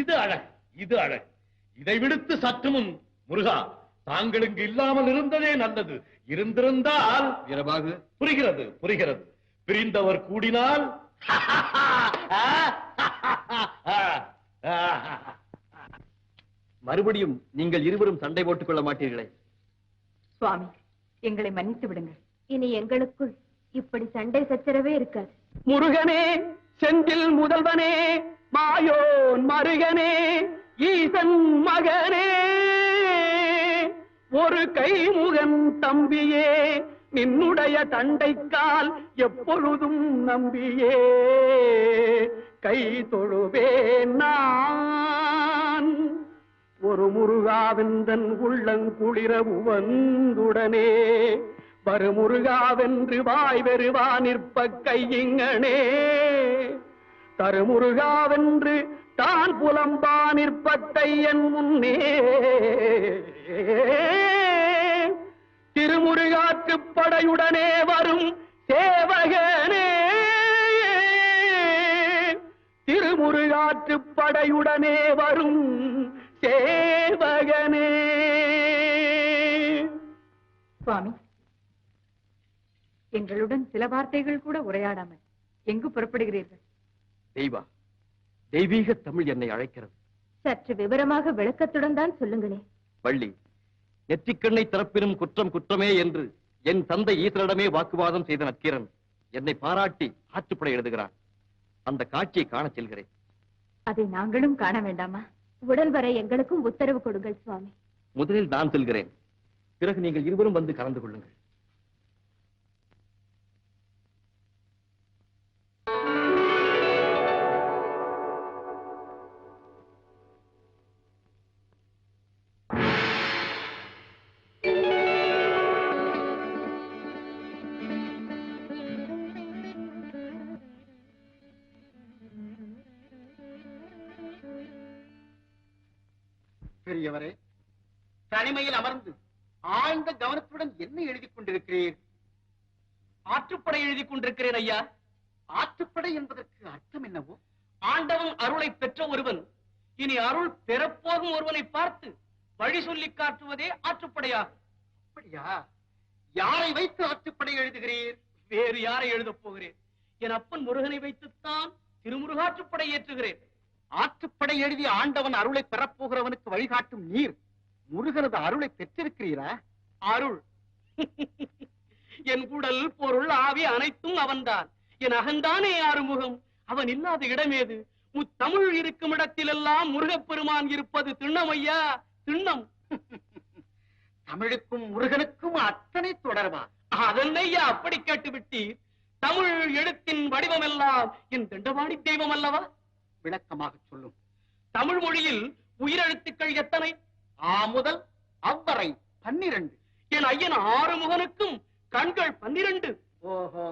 இது அழகு, இது அழகு. இதை விடுத்து சற்று முன் முருகா, தாங்கள் இங்கு இல்லாமல் இருந்ததே நல்லது. இருந்திருந்தால் வீரபாகு, புரிகிறது புரிகிறது. பிரிந்தவர் கூடினால் மறுபடியும் நீங்கள் இருவரும் சண்டை போட்டுக் கொள்ள மாட்டீர்களே? சுவாமி, எங்களை மன்னித்து விடுங்கள். இனி எங்களுக்குள் இப்படி சண்டை சச்சரவே இருக்காது. முருகனே, செந்தில் முதல்வனே, மாயோன் மருகனே, ஈசன் மகனே, ஒரு கைமுகன் தம்பியே, நின்னுடைய தண்டைக்கால் எப்பொழுதும் நம்பியே கை தொழுவேன் நான். ஒரு முருகாவெந்தன் உள்ளங்குளிர உவந்துடனே வருமுருகாவென்று வாய் வெறுவா நிற்ப கையிங்கனே, தருமுருகாவென்று தான் புலம்பா நிற்பட்டை என் முன்னே. திருமுருகாற்றுப் படையுடனே வரும் சேவகனே, திருமுருகாற்றுப் படையுடனே வரும் சேவகனே. சுவாமி, எங்களுடன் சில வார்த்தைகள் கூட உரையாடாமல் எங்கு புறப்படுகிறீர்கள்? தெய்வா, தெய்வீக தமிழ் என்னை அழைக்கிறது. சற்று விவரமாக விளக்கத்துடன் தான் சொல்லுங்களே. வள்ளி, நெற்றிக்கண்ணை திறப்பினும் குற்றம் குற்றமே என்று என் தந்தை ஈசனிடமே வாக்குவாதம் செய்த நக்கீரன் என்னை பாராட்டி ஆற்றுப்படை எழுதுகிறான். அந்த காட்சியை காணச் செல்கிறேன். அதை நாங்களும் காண வேண்டாமா? உடன் வர எங்களுக்கும் உத்தரவு கொடுங்கள் சுவாமி. முதலில் நான் செல்கிறேன், பிறகு நீங்கள் இருவரும் வந்து கலந்து கொள்ளுங்கள். பெரியவரே, தனிமையில் அமர்ந்து ஆழ்ந்த கவனத்துடன் என்ன எழுதிக் கொண்டிருக்கிறீர்? ஆற்றுப்படை எழுதிக் கொண்டிருக்கிறேன் ஐயா. ஆற்றுப்படை என்பதற்கு அர்த்தம் என்னவோ? ஆண்டவன் அருளை பெற்ற ஒருவன் இனி அருள் பெறப்போகும் ஒருவனை பார்த்து வழி சொல்லி காட்டுவதே ஆற்றுப்படையாகும். அப்படியா? யாரை வைத்து ஆற்றுப்படை எழுதுகிறீர்? வேறு யாரை எழுதப் போகிறேன்? என் அப்பன் முருகனை வைத்துத்தான் திருமுருகாற்றுப்படை ஏற்றுகிறேன். ஆற்றுப்படை எழுதி ஆண்டவன் அருளை பெறப்போகிறவனுக்கு வழிகாட்டும் நீர் முருகனது அருளை பெற்றிருக்கிறீரா? அருள் என் உடல் பொருள் ஆவி அனைத்தும் அவன்தான். என் அகந்தானே ஆறுமுகம். அவன் இல்லாத இடமேது? முத்தமிழ் இருக்கும் இடத்திலெல்லாம் முருகப்பெருமான் இருப்பது திண்ணம் ஐயா, திண்ணம். தமிழுக்கும் முருகனுக்கும் அத்தனை தொடர்பா? அதனையா அப்படி கேட்டுவிட்டீர்? தமிழ் எழுத்தின் வடிவம் எல்லாம் என் தண்டவாணி தெய்வம் அல்லவா? விளக்கமாக சொல்லும். தமிழ் மொழியில் உயிரெழுத்துக்கள் எத்தனை? ஆ முதல் அவ்வரை 12. என் ஐயன் ஆறுமுகனுக்கும் கண்கள் 12. ஓஹோ,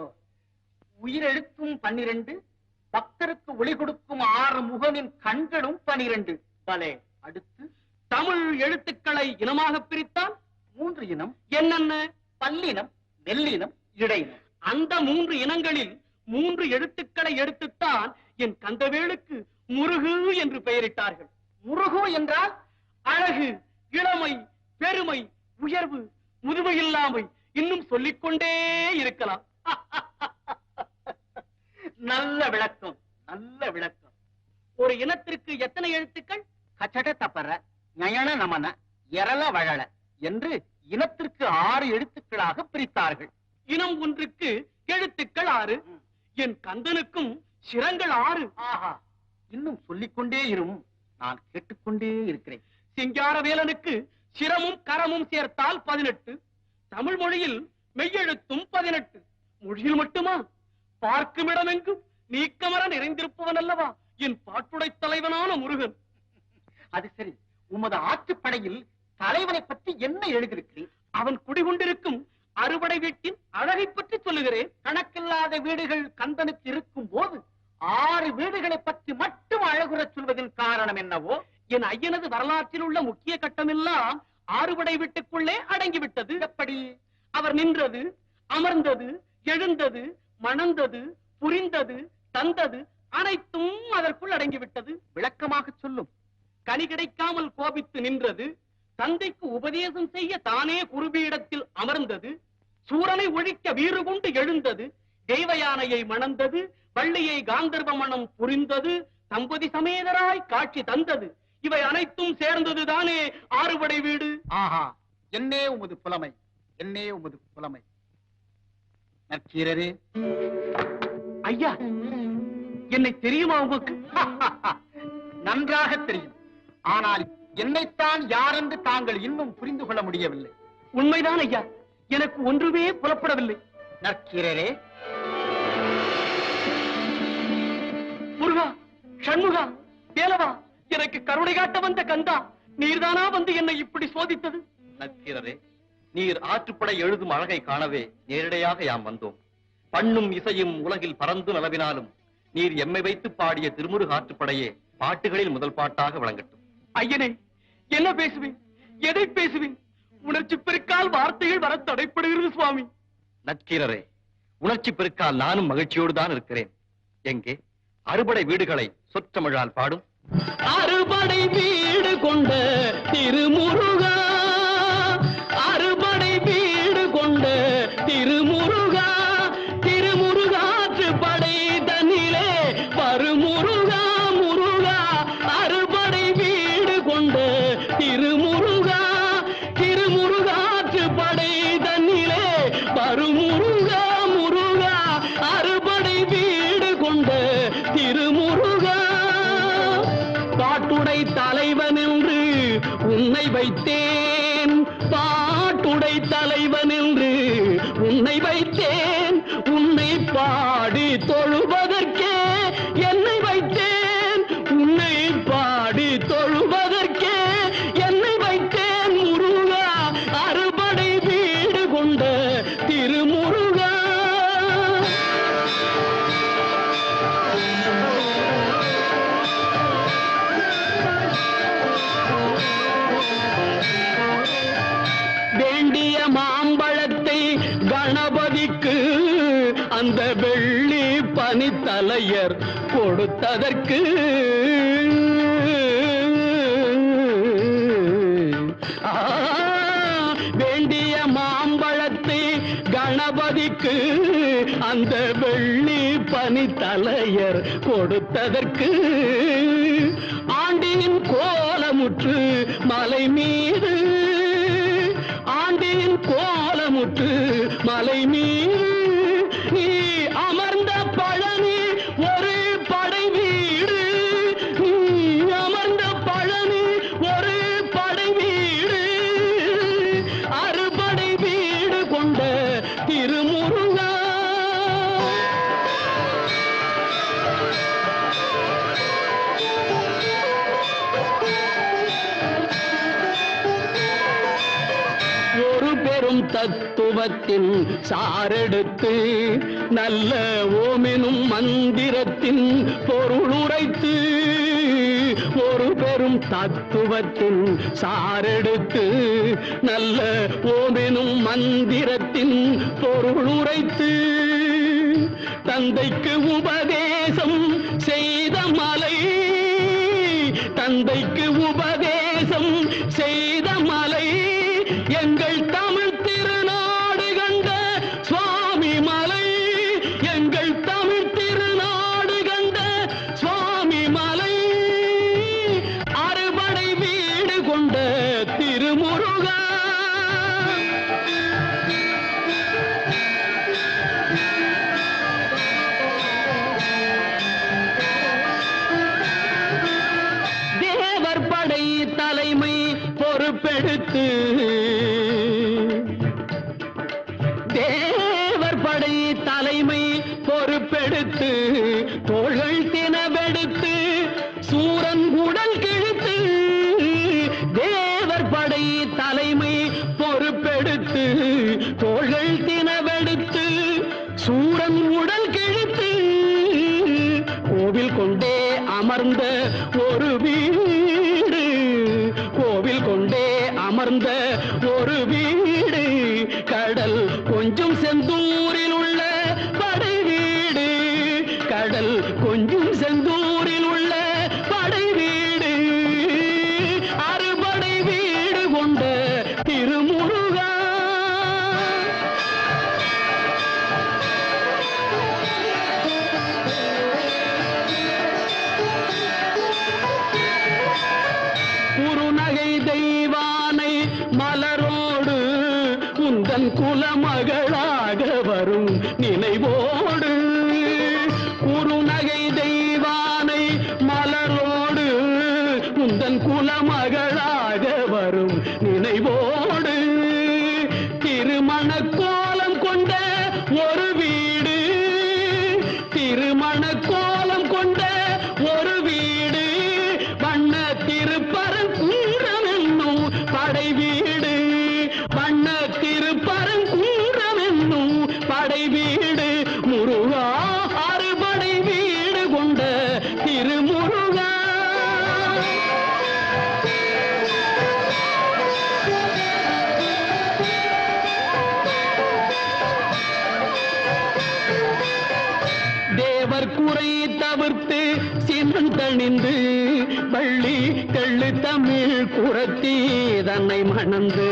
உயிரெழுத்தும் 12, பக்தருக்கு ஒளி கொடுக்கும் ஆறுமுகனின் கண்களும் 12. பலே. அடுத்து தமிழ் எழுத்துக்களை இனமாக பிரித்தால் 3 இனம். என்னென்ன? பல்லினம், மெல்லினம், இடையினம். அந்த 3 இனங்களில் 3 எழுத்துக்களை எடுத்துத்தான் என் கந்தவேலுக்கு முருகு என்று பெயரிட்டார்கள். முருகு என்றால் அழகு, இளமை, பெருமை, உயர்வு, முதுமை இல்லாமை, இன்னும் சொல்லிக்கொண்டே இருக்கலாம். நல்ல விளக்கம், நல்ல விளக்கம். ஒரு இனத்திற்கு எத்தனை எழுத்துக்கள்? கச்சட தப்பற, ஞயன நமன, எரள வழல என்று இனத்திற்கு 6 எழுத்துக்களாக பிரித்தார்கள். இனம் ஒன்றுக்கு எழுத்துக்கள் 6. என் கந்தனுக்கும் சிரங்கள் 6. ஆஹா, இன்னும் சொல்லிக்கொண்டே இரும், நான் கேட்டுக்கொண்டே இருக்கிறேன். சிங்காரவேலனுக்கு சிரமும் கரமும் சேர்த்தால் 18. தமிழ் மொழியில் மெய்யெழுத்தும் 18. மொழியில் மட்டுமா? பார்க்கும் இடமெங்கும் நீக்கமர நிறைந்திருப்பவன் அல்லவா என் பாட்டுடை தலைவனான முருகன். அது சரி, உமது ஆற்றுப்படையில் தலைவனை பற்றி என்ன எழுதியிருக்கிறேன்? அவன் குடிகொண்டிருக்கும் அறுபடை வீட்டின் அழகை பற்றி சொல்லுகிறேன். கணக்கில்லாத வீடுகள் கந்தனுக்கு இருக்கும் போது 6 வீடுகளை பற்றி மட்டும் அழகுறச் சொல்வதன் காரணம் என்னவோ? என் ஐயனது வரலாற்றில் உள்ள முக்கிய கட்டமெல்லாம் 6 படை வீட்டுக்குள்ளே அடங்கிவிட்டது. எப்படி? அவர் நின்றது, அமர்ந்தது, எழுந்தது, மணந்தது, புரிந்தது, தந்தது அனைத்தும் அதற்குள் அடங்கிவிட்டது. விளக்கமாக சொல்லும். கனி கிடைக்காமல் கோபித்து நின்றது, தந்தைக்கு உபதேசம் செய்ய தானே குருபீடத்தில் அமர்ந்தது, சூரனை ஒழிக்க வீறு கொண்டு எழுந்தது, தெய்வ யானையை மணந்தது, வள்ளியை காந்தர்வ மணம் புரிந்தது, தம்பதி சமேதராய் காட்சி தந்தது. இவை அனைத்தும் சேர்ந்தது தானே ஆறுபடை வீடு. ஆஹா, என்னே உமது புலமை, என்னே உமது புலமை. நற்கீரரே, ஐயா, என்னை தெரியுமா உங்களுக்கு? நன்றாக தெரியும். ஆனால் என்னைத்தான் யாரென்று தாங்கள் இன்னும் புரிந்து கொள்ள முடியவில்லை. உண்மைதான் ஐயா, எனக்கு ஒன்றுமே புலப்படவில்லை. நற்கீரரே, முருகா, சண்முகா, வேலவா, எனக்கு கருணை காட்ட வந்த கந்தா, நீர்தானா வந்து என்னை இப்படி சோதித்தது? நக்கீரரே, நீர் ஆற்றுப்படை எழுதும் அழகை காணவே நேரடியாக யாம் வந்தோம். பண்ணும் இசையும் உலகில் பறந்து நலவினாலும் நீர் எம்மை வைத்து பாடிய திருமுருக ஆற்றுப்படையே பாட்டுகளில் முதல் பாட்டாக விளங்கட்டும். ஐயனே, என்ன பேசுவேன், எதை பேசுவேன்? உணர்ச்சி பெருக்கால் வார்த்தைகள் வர தடைப்படுகிறது சுவாமி. நக்கீரரே, உணர்ச்சி பெருக்கால் நானும் மகிழ்ச்சியோடு தான் இருக்கிறேன். எங்கே அறுபடை வீடுகளை சொற்றமிழால் பாடும். அறுபடை வீடு கொண்ட திருமுருகா, அறுபடை வீடு கொண்ட திருமுருகா, திருமுருகாற்று படை தன்னிலே வருமுருகா, முருகா, அறுபடை வீடு கொண்ட திருமுருகா, திருமுருகாற்று படை தன்னிலே வருமுருகா, முருகா, அறுபடை வீடு கொண்ட திருமுருகா. பாட்டுடை தலைவன் என்று உன்னை வைத்தேன், பாட்டுடை தலைவன் என்று உன்னை வைத்தேன், உன்னை பாடி தொழுவதற்கே என்னை வைத்தேன், உன்னை பாடி தொழுவதற்கே என்னை வைத்தேன், முருகா, அறுபடை வீடு கொண்ட திருமுருகா. வேண்டிய மாம்பழத்தை கணபதிக்கு அந்த வெள்ளி பனித்தலையர் கொடுத்ததற்கு, வேண்டிய மாம்பழத்தை கணபதிக்கு அந்த வெள்ளி பனித்தலையர் கொடுத்ததற்கு, ஆண்டியின் கோலமுற்று மலை மீது, ஆண்டியின் கோலமுற்று மலை மீது நீ அமர்ந்த பழனி ஒரு படை வீடு, நீ அமர்ந்த பழனி ஒரு படை வீடு, அறுபடை வீடு கொண்ட திருமுருகா. ஒரு பெரும் தத்துவத்தின் சாரெடுத்து நல்ல ஓமெனும் மந்திரத்தின் பொருள் உரைத்து, ஒரு பெரும் தத்துவத்தின் சாரெடுத்து நல்ல ஓமெனும் மந்திரத்தின் பொருள் உரைத்து, தந்தைக்கு உபதேசம் செய்த மலை, தந்தைக்கு உபதேசம் செய்த மலை, எங்கள் தமிழ் திருநாடு கண்ட சுவாமி மலை, எங்கள் தமிழ் திருநாடு கண்ட சுவாமி மலை, அறுபடை வீடு கொண்ட திருமுருகா. தேவர் படை தலைமை பொறுப்பெடுத்து, தேவர் படை தலைமை பொறுப்பெடுத்து, தோள்கள் தினவெடுத்து சூரன் உடல் கிழித்து, தேவர் படை தலைமை பொறுப்பெடுத்து, தோள்கள் தினவெடுத்து சூரன் உடல் கிழித்து, கோவில் கொண்டே அமர்ந்த ஒரு வீடு, கோவில் கொண்டே அமர்ந்த ஒரு வீடு, கடல் கொஞ்சம் செந்தூரில் உள்ள படை வீடு, கடல் கொஞ்சம் உந்தன் குலமகளாக வரும் நினைவோடு குறுநகை தெய்வானை மலரோடு உந்தன் குலமகளாக வரும் நினைவோடு திருமண கோலம் கொண்ட ஒரு வீடு திருமண கோலம் கொண்ட ஒரு வீடு வண்ண திருப்பரங்குன்றம் என்னும் படை வீடு வண்ண திருப்பரங்குன்றம் என்னும் படை வீடு முருகா அறுபடை வீடு கொண்ட திருமுருகா தேவர் குறை தவிர்த்து சினந்தணிந்து வள்ளி தெள்ளு தமிழ் குரத்தி தன்னை மணந்து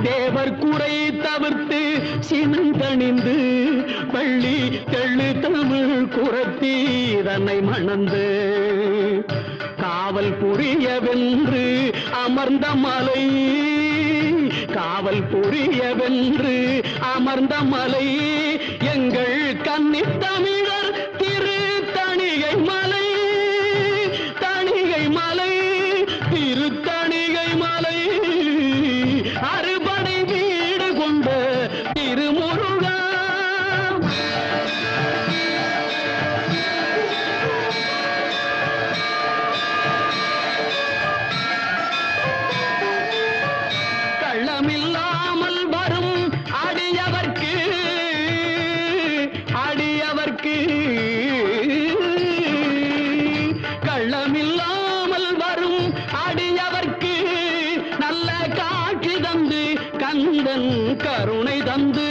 தேவர் குறை தவிர்த்து சினந்தணிந்து வள்ளி தெள்ளு தமிழ் குரத்தி தன்னை மணந்து காவல் புரியவென்று அமர்ந்த மலை காவல் புரியவென்று அமர்ந்த மலை எங்கள் கன்னித் தமிழர் திரு தணிகை மலை தணிகை மலை திரு தணிகை மலை அறுபடை வீடு கொண்ட திருமுருகா கள்ளமில்லாமல் வரும் அடியவர்க்கு அடியவர்க்கு கள்ளமில்லாமல் வரும் அடியவர்க்கு நல்ல காட்சி தந்து கந்தன் கருணை தந்து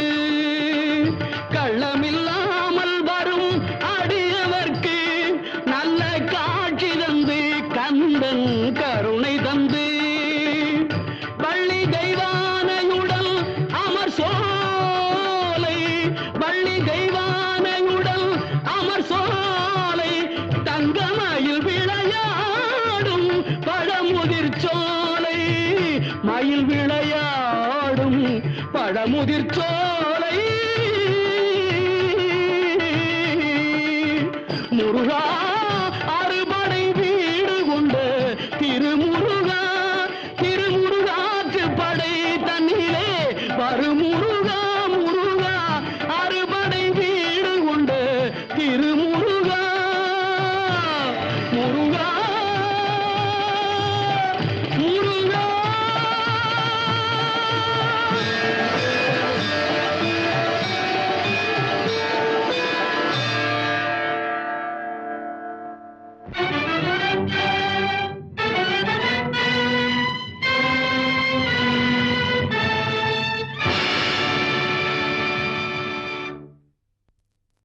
கள்ளமில்லாமல் வரும் அடியவர்க்கு நல்ல காட்சி தந்து கந்தன் கருணை தந்து வள்ளி தெய்வானையுடன் அமர் சோலை வள்ளி தெய்வானையுடன் அமர் சோலை தங்கமயில் விளையாடும் பழமுதிர் சோலை மயில் விளையாடும் பழமுதிர் சோலை